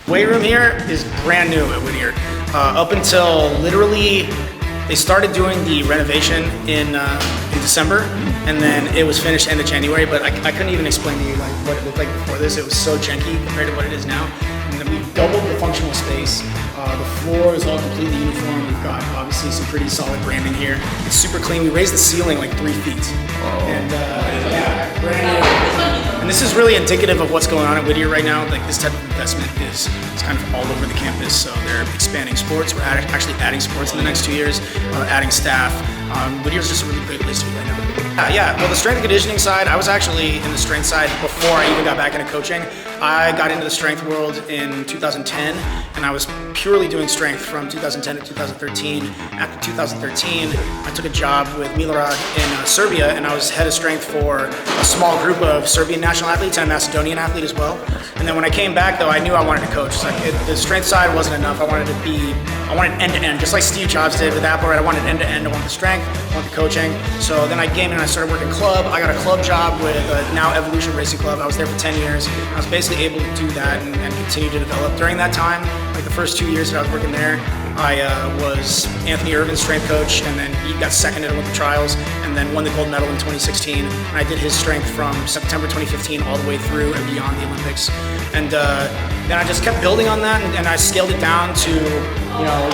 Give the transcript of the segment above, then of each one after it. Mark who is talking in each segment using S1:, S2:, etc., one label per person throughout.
S1: Weight room here is brand new at Whittier. Up until literally, they started doing the renovation in December, and then it was finished end of January, but I couldn't even explain to you like what it looked like before this. It was so janky compared to what it is now. And then we've doubled the functional space. The floor is all completely uniform. We've got obviously some pretty solid branding here. It's super clean. We raised the ceiling like 3 feet. And yeah, brand new. And this is really indicative of what's going on at Whittier right now. Like this type of investment is kind of all over the campus. So they're expanding sports. We're actually adding sports in the next 2 years, adding staff. Whittier's just a really great place to be right now. Yeah, well, the strength and conditioning side, I was actually in the strength side before I even got back into coaching. I got into the strength world in 2010, and I was purely doing strength from 2010 to 2013. After 2013, I took a job with Milorad in Serbia, and I was head of strength for a small group of Serbian national athletes and a Macedonian athlete as well. And then when I came back, though, I knew I wanted to coach. The strength side wasn't enough. I wanted end-to-end, just like Steve Jobs did with Apple, right? I wanted end-to-end. I wanted the strength, I wanted the coaching. So then I came in and I started working club. I got a club job with now Evolution Racing Club. I was there for 10 years. I was basically able to do that and continue to develop. During that time, like the first 2 years that I was working there, I was Anthony Irvin's strength coach, and then he got second at Olympic trials and then won the gold medal in 2016. And I did his strength from September 2015 all the way through and beyond the Olympics. And then I just kept building on that, and I scaled it down to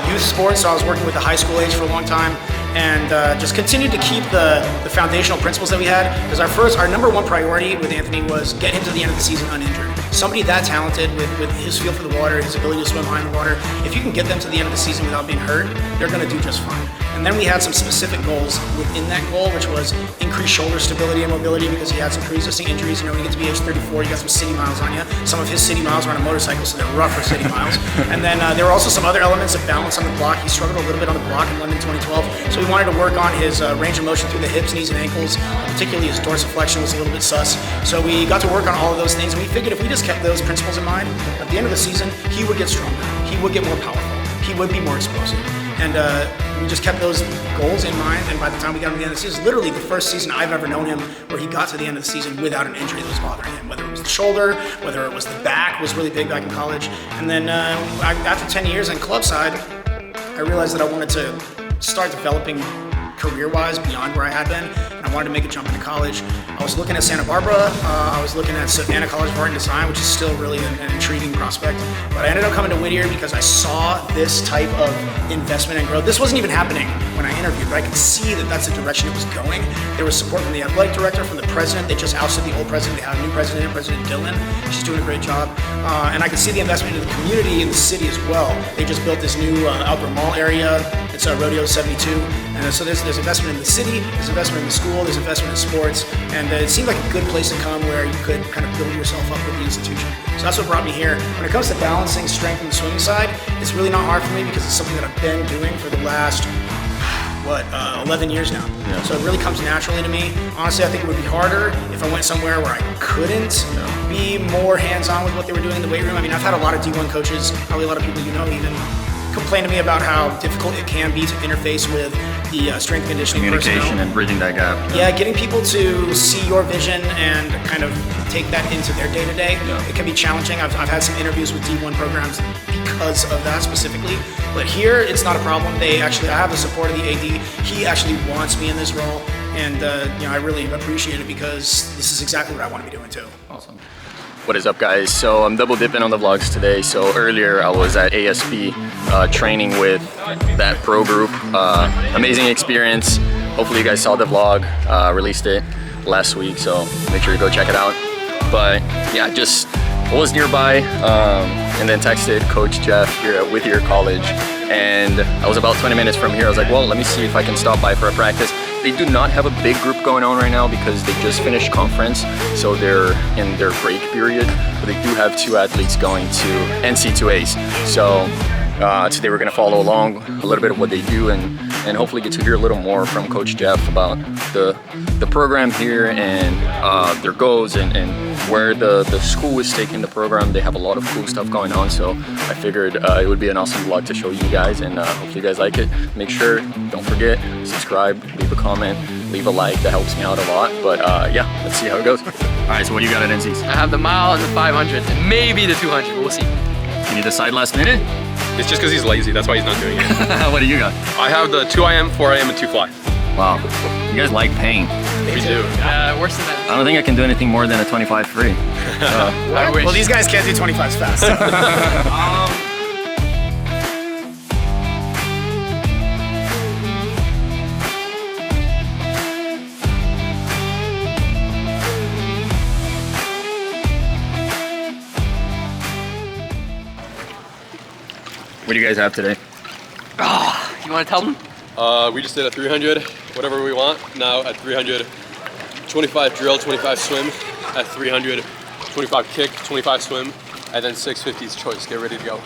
S1: youth sports. So I was working with the high school age for a long time, and just continued to keep the foundational principles that we had. Because our number one priority with Anthony was get him to the end of the season uninjured. Somebody that talented with his feel for the water, his ability to swim high in the water, if you can get them to the end of the season without being hurt, they're going to do just fine. And then we had some specific goals within that goal, which was increase shoulder stability and mobility, because he had some pre-existing injuries. When you get to be age 34, you got some city miles on you. Some of his city miles were on a motorcycle, so they're rough for city miles. And then there were also some other elements of balance on the block. He struggled a little bit on the block in London 2012, so we wanted to work on his range of motion through the hips, knees, and ankles. Particularly his dorsiflexion was a little bit sus. So we got to work on all of those things, and we figured if we just kept those principles in mind, at the end of the season, he would get stronger. He would get more powerful. He would be more explosive. And we just kept those goals in mind, and by the time we got to the end of the season, literally the first season I've ever known him where he got to the end of the season without an injury that was bothering him, whether it was the shoulder, whether it was the back, was really big back in college. And then after 10 years on club side, I realized that I wanted to start developing career-wise beyond where I had been, and I wanted to make a jump into college. I was looking at Santa Barbara, I was looking at Savannah College of Art and Design, which is still really an intriguing prospect, but I ended up coming to Whittier because I saw this type of investment and growth. This wasn't even happening when I interviewed, but I could see that that's the direction it was going. There was support from the athletic director, from the president. They just ousted the old president. They have a new president, President Dillon. She's doing a great job. And I could see the investment in the community and the city as well. They just built this new outdoor mall area. It's Rodeo 72. And so there's investment in the city, there's investment in the school, there's investment in sports, and it seemed like a good place to come where you could kind of build yourself up with the institution. So that's what brought me here. When it comes to balancing strength and the swimming side, it's really not hard for me because it's something that I've been doing for the last 11 years now. Yeah. So it really comes naturally to me. Honestly, I think it would be harder if I went somewhere where I couldn't be more hands-on with what they were doing in the weight room. I mean, I've had a lot of D1 coaches, probably a lot of people even complain to me about how difficult it can be to interface with the strength and conditioning
S2: communication
S1: personnel.
S2: And bridging that gap.
S1: Yeah, getting people to see your vision and kind of take that into their day-to-day. It can be challenging. I've had some interviews with D1 programs because of that specifically, but here it's not a problem. I have the support of the AD. He actually wants me in this role, and I really appreciate it because this is exactly what I want to be doing too.
S2: Awesome. What is up, guys? So I'm double dipping on the vlogs today. So earlier I was at ASP training with that pro group. Amazing experience. Hopefully you guys saw the vlog. Released it last week, so make sure you go check it out. But yeah, just was nearby and then texted Coach Jeff here at Whittier College, and I was about 20 minutes from here. I was like, well, let me see if I can stop by for a practice. They do not have a big group going on right now because they just finished conference, so they're in their break period, but they do have 2 athletes going to NC2As. So today we're going to follow along a little bit of what they do and hopefully get to hear a little more from Coach Jeff about the program here and their goals and where the school is taking the program. They have a lot of cool stuff going on, so I figured it would be an awesome vlog to show you guys, and hopefully you guys like it. Make sure, don't forget, subscribe, leave a comment, leave a like. That helps me out a lot. But yeah, let's see how it goes. All right, so what do you got at NC's?
S3: I have the mile and the 500, and maybe the 200. We'll see.
S2: Can you decide last minute?
S4: It's just because he's lazy. That's why he's not doing it.
S2: What do you got?
S4: I have the 2 IM, 4 IM, and 2 fly.
S2: Wow, you guys like pain.
S4: We do.
S3: Worse than that.
S2: I don't think I can do anything more than a 25 free.
S3: I wish.
S1: Well, these guys can't do 25s fast.
S2: What do you guys have today?
S3: You want to tell them?
S4: We just did a 300, whatever we want. Now at 300, 25 drill, 25 swim. At 300, 25 kick, 25 swim. And then 650's choice. Get ready to go.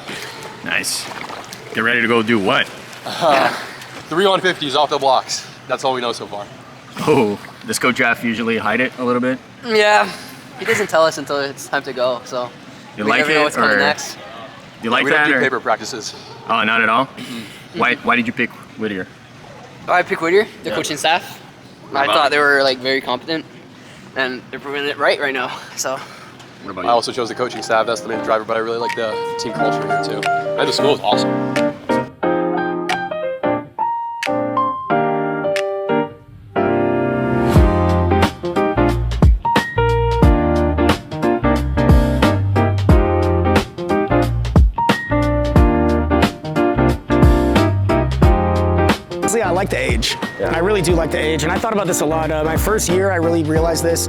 S2: Nice. Get ready to go do what?
S4: 3 150s off the blocks. That's all we know so far.
S2: Oh, does Coach Jeff usually hide it a little bit?
S3: Yeah. He doesn't tell us until it's time to go, so
S2: You
S3: we
S2: like
S3: never
S2: it,
S3: know what's coming
S2: or
S3: next.
S2: you like
S4: We
S2: that?
S4: don't do
S2: or-
S4: paper practices.
S2: Oh, not at all? Why did you pick Whittier?
S3: I picked Whittier, the
S2: Yeah.
S3: coaching staff. I
S2: about
S3: thought
S2: it?
S3: they were like very competent, and they're proving it right now. So
S2: What about
S4: I also chose the coaching staff. That's the main driver, but I really like the team culture here too. And the school is awesome.
S1: Honestly, I like the age. I really do like the age, and I thought about this a lot. My first year, I really realized this.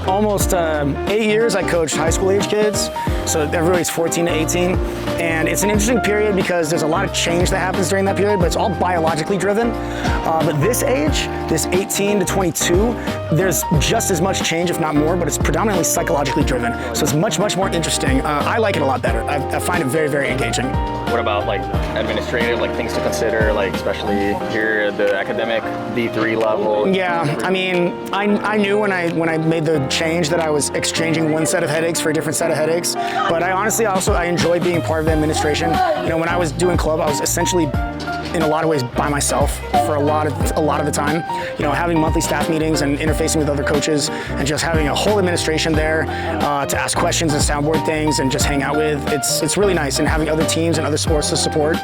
S1: Almost 8 years I coached high school age kids, so everybody's 14 to 18, and it's an interesting period because there's a lot of change that happens during that period, but it's all biologically driven. But this age, this 18 to 22, there's just as much change, if not more, but it's predominantly psychologically driven, so it's much more interesting. I like it a lot better. I find it very engaging.
S2: What about like administrative, like things to consider, like especially here at the academic D3 level?
S1: Yeah, I mean, I knew when I made the change that I was exchanging one set of headaches for a different set of headaches. But I honestly I enjoy being part of the administration. You know, when I was doing club, I was essentially in a lot of ways by myself for a lot of the time. You know, having monthly staff meetings and interfacing with other coaches and just having a whole administration there to ask questions and soundboard things and just hang out with. It's really nice, and having other teams and other sports to support.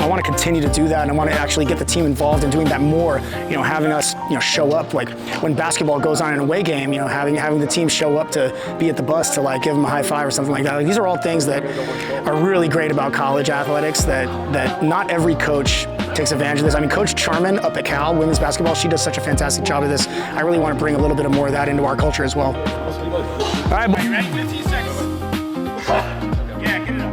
S1: I want to continue to do that, and I want to actually get the team involved in doing that more. You know, having us, show up, like when basketball goes on an away game, having the team show up to be at the bus to like give them a high five or something like that. Like, these are all things that are really great about college athletics that not every coach takes advantage of this. I mean, Coach Charman up at Cal, women's basketball, she does such a fantastic job of this. I really want to bring a little bit more of that into our culture as well. All right, are you ready? 15 seconds. Yeah, get it up.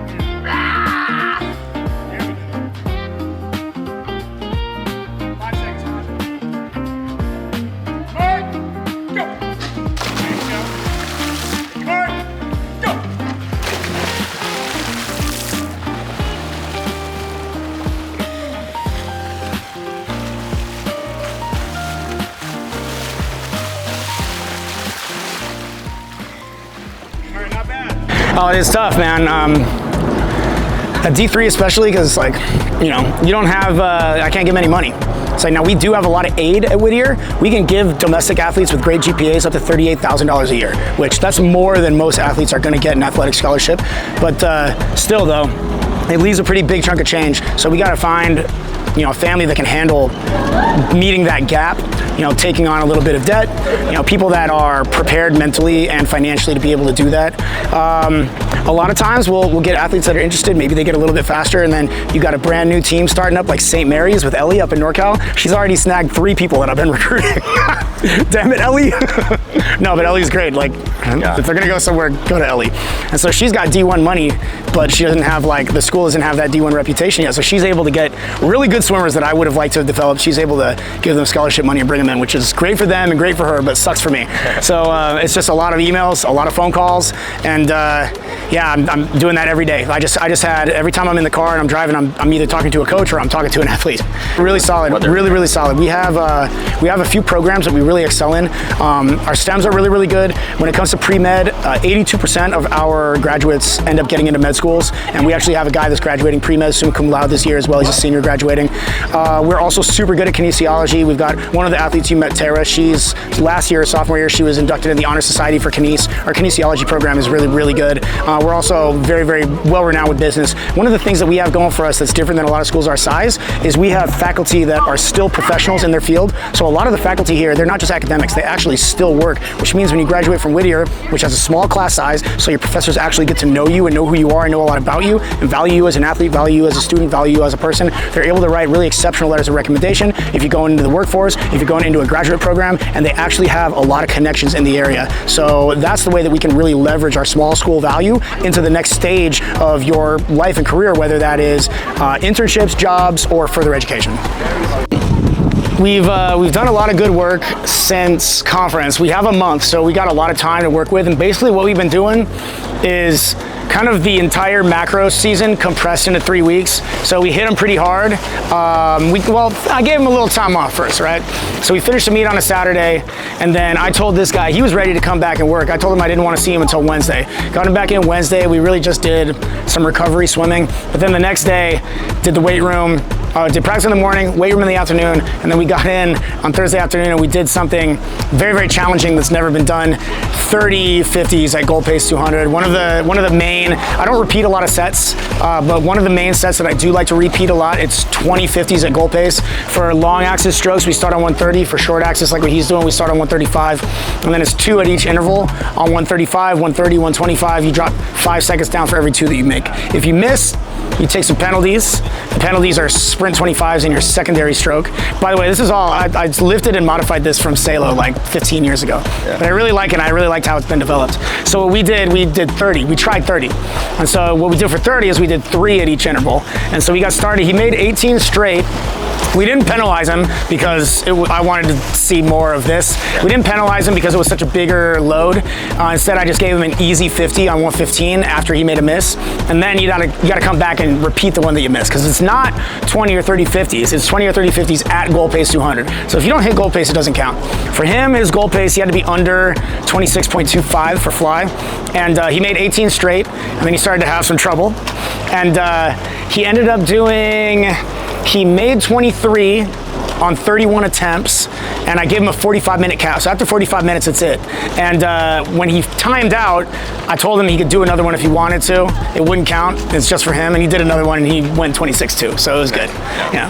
S1: Oh, it's tough, man. At D3 especially, because you don't have, I can't give them any money. So now we do have a lot of aid at Whittier. We can give domestic athletes with great GPAs up to $38,000 a year, which that's more than most athletes are gonna get in athletic scholarship. But still though, it leaves a pretty big chunk of change. So we gotta find a family that can handle meeting that gap, taking on a little bit of debt, people that are prepared mentally and financially to be able to do that. A lot of times we'll get athletes that are interested, maybe they get a little bit faster, and then you got a brand new team starting up like St. Mary's with Ellie up in NorCal. She's already snagged 3 people that I've been recruiting. Damn it, Ellie. No, but Ellie's great. If they're gonna go somewhere, go to Ellie. And so she's got D1 money, but she doesn't have the school doesn't have that D1 reputation yet. So she's able to get really good swimmers that I would have liked to have developed. She's was able to give them scholarship money and bring them in, which is great for them and great for her, but sucks for me. So it's just a lot of emails, a lot of phone calls, and yeah, I'm doing that every day. I just had, every time I'm in the car and I'm driving, I'm either talking to a coach or I'm talking to an athlete. Really solid, really solid. We have a few programs that we really excel in. Our STEMs are really good. When it comes to pre-med, 82% of our graduates end up getting into med schools, and we actually have a guy that's graduating pre-med summa cum laude this year as well. He's a senior graduating. We're also super good at kinesiology. We've got one of the athletes you met, Tara. She's last year, sophomore year, she was inducted in the Honor Society for Kines. Our kinesiology program is really good. We're also very well renowned with business. One of the things that we have going for us that's different than a lot of schools our size is we have faculty that are still professionals in their field. So a lot of the faculty here, they're not just academics, they actually still work, which means when you graduate from Whittier, which has a small class size, so your professors actually get to know you and know who you are and know a lot about you and value you as an athlete, value you as a student, value you as a person. They're able to write really exceptional letters of recommendation if you're going into the workforce, if you're going into a graduate program, and they actually have a lot of connections in the area. So that's the way that we can really leverage our small school value into the next stage of your life and career, whether that is internships, jobs, or further education. We've done a lot of good work since conference. We have a month, so we got a lot of time to work with, and basically what we've been doing is kind of the entire macro season compressed into 3 weeks. So we hit them pretty hard. Well, I gave him a little time off first, right? So we finished the meet on a Saturday, and then I told this guy, he was ready to come back and work. I told him I didn't want to see him until Wednesday. Got him back in Wednesday. We really just did some recovery swimming, but then the next day, did the weight room, did practice in the morning, weight room in the afternoon, and then we got in on Thursday afternoon and we did something very challenging that's never been done. 30 50s at goal pace 200. One of the main, I don't repeat a lot of sets, but one of the main sets that I do like to repeat a lot, it's 20 50s at goal pace. For long axis strokes, we start on 130. For short axis, like what he's doing, we start on 135. And then it's 2 at each interval on 135, 130, 125. You drop 5 seconds down for every 2 that you make. If you miss, you take some penalties. The penalties are sprint 25s in your secondary stroke. By the way, this is all, I lifted and modified this from Salo like 15 years ago. Yeah. But I really like it, and I really liked how it's been developed. So what we did 30. We tried 30. And so what we did for 30 is we did 3 at each interval. And so we got started. He made 18 straight. We didn't penalize him because I wanted to see more of this. We didn't penalize him because it was such a bigger load. Instead, I just gave him an easy 50 on 115 after he made a miss. And then you gotta come back and repeat the one that you missed, because it's not 20 or 30 50s. It's 20 or 30 50s at goal pace 200. So if you don't hit goal pace, it doesn't count. For him, his goal pace, he had to be under 26.25 for fly. And he made 18 straight, and then he started to have some trouble. And he ended up doing, he made 23 on 31 attempts, and I gave him a 45-minute cap. So after 45 minutes, that's it. And when he timed out, I told him he could do another one if he wanted to. It wouldn't count. It's just for him. And he did another one, and he went 26-2. So it was good. Yeah.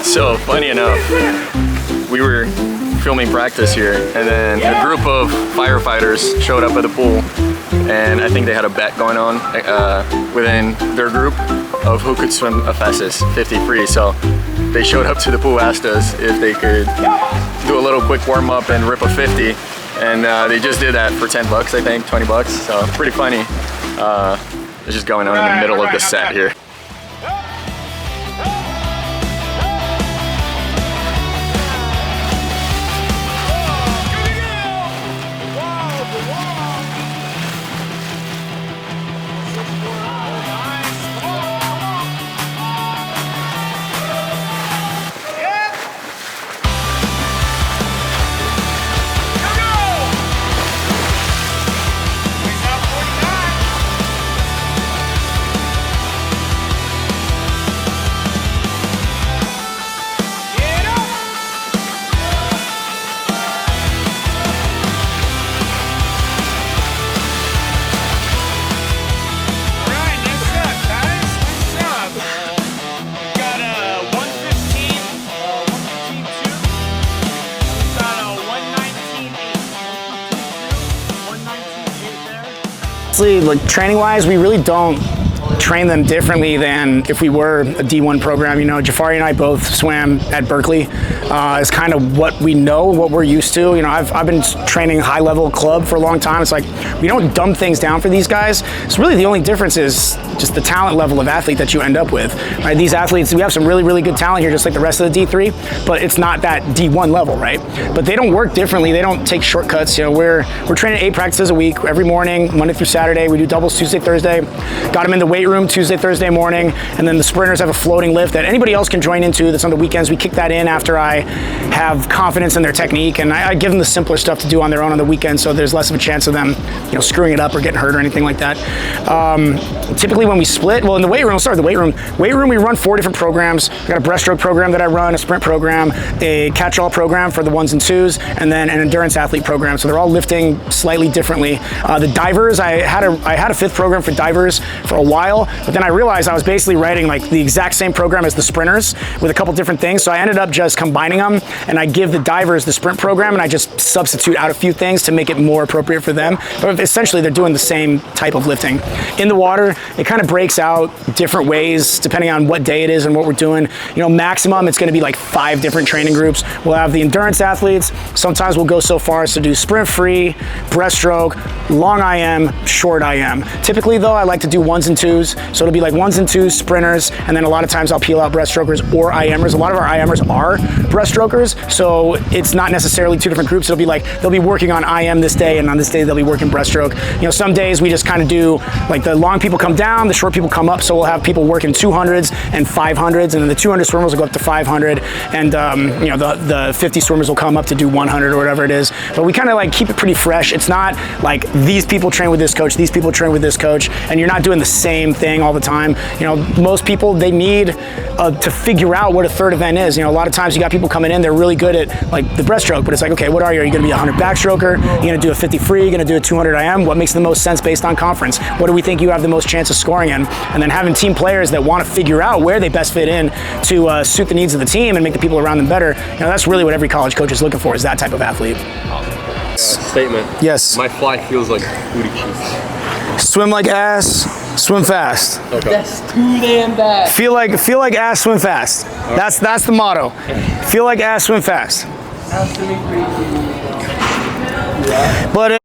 S2: So funny enough, we were filming practice here, and then a group of firefighters showed up at the pool, and I think they had a bet going on within their group of who could swim a fastest 50 free. So they showed up to the pool, asked us if they could do a little quick warm up and rip a 50, and they just did that for 10 bucks, I think, 20 bucks. So pretty funny. It's just going on in the middle of the set here.
S1: Like training wise, we really don't train them differently than if we were a D1 program. You know, Jafari and I both swam at Berkeley. It's kind of what we know, what we're used to. You know, I've been training high-level club for a long time. It's like we don't dumb things down for these guys. So really the only difference is just the talent level of athlete that you end up with. Right? These athletes, we have some really, really good talent here, just like the rest of the D3, but it's not that D1 level, right? But they don't work differently. They don't take shortcuts. You know, we're training 8 practices a week, every morning, Monday through Saturday. We do doubles Tuesday, Thursday. Got them in the weight room Tuesday, Thursday morning, and then the sprinters have a floating lift that anybody else can join into that's on the weekends. We kick that in after I have confidence in their technique, and I give them the simpler stuff to do on their own on the weekend, so there's less of a chance of them, you know, screwing it up or getting hurt or anything like that. Typically when we split, well, in the weight room, we run 4 different programs. We got a breaststroke program that I run, a sprint program, a catch-all program for the 1s and 2s, and then an endurance athlete program. So they're all lifting slightly differently. The divers, I had a 5th program for divers for a while, but then I realized I was basically writing like the exact same program as the sprinters with a couple different things. So I ended up just combining them, and I give the divers the sprint program, and I just substitute out a few things to make it more appropriate for them. But essentially they're doing the same type of lifting. In the water, it kind of breaks out different ways depending on what day it is and what we're doing. You know, maximum it's going to be like 5 different training groups. We'll have the endurance athletes. Sometimes we'll go so far as to do sprint free, breaststroke, long IM, short IM. Typically though, I like to do 1s and 2s. So it'll be like 1s and 2s, sprinters, and then a lot of times I'll peel out breaststrokers or IMers. A lot of our IMers are breaststrokers, so it's not necessarily 2 different groups. It'll be like they'll be working on IM this day, and on this day they'll be working breaststroke. You know, some days we just kind of do like the long people come down, the short people come up. So we'll have people working 200s and 500s, and then the 200 swimmers will go up to 500, and you know, the 50 swimmers will come up to do 100 or whatever it is. But we kind of like keep it pretty fresh. It's not like these people train with this coach, these people train with this coach, and you're not doing the same thing all the time. You know, most people, they need to figure out what a third event is. You know, a lot of times you got people coming in, they're really good at like the breaststroke, but it's like, okay, what are you? Are you going to be a 100 backstroker? You're going to do a 50 free? You're going to do a 200 IM? What makes the most sense based on conference? What do we think you have the most chance of scoring in? And then having team players that want to figure out where they best fit in to suit the needs of the team and make the people around them better. You know, that's really what every college coach is looking for, is that type of athlete.
S4: Statement.
S1: Yes.
S4: My fly feels like booty cheese.
S1: Swim like ass, swim fast.
S4: Okay.
S3: That's too damn bad.
S1: Feel like ass, swim fast. Okay. That's the motto. Feel like ass, swim fast. But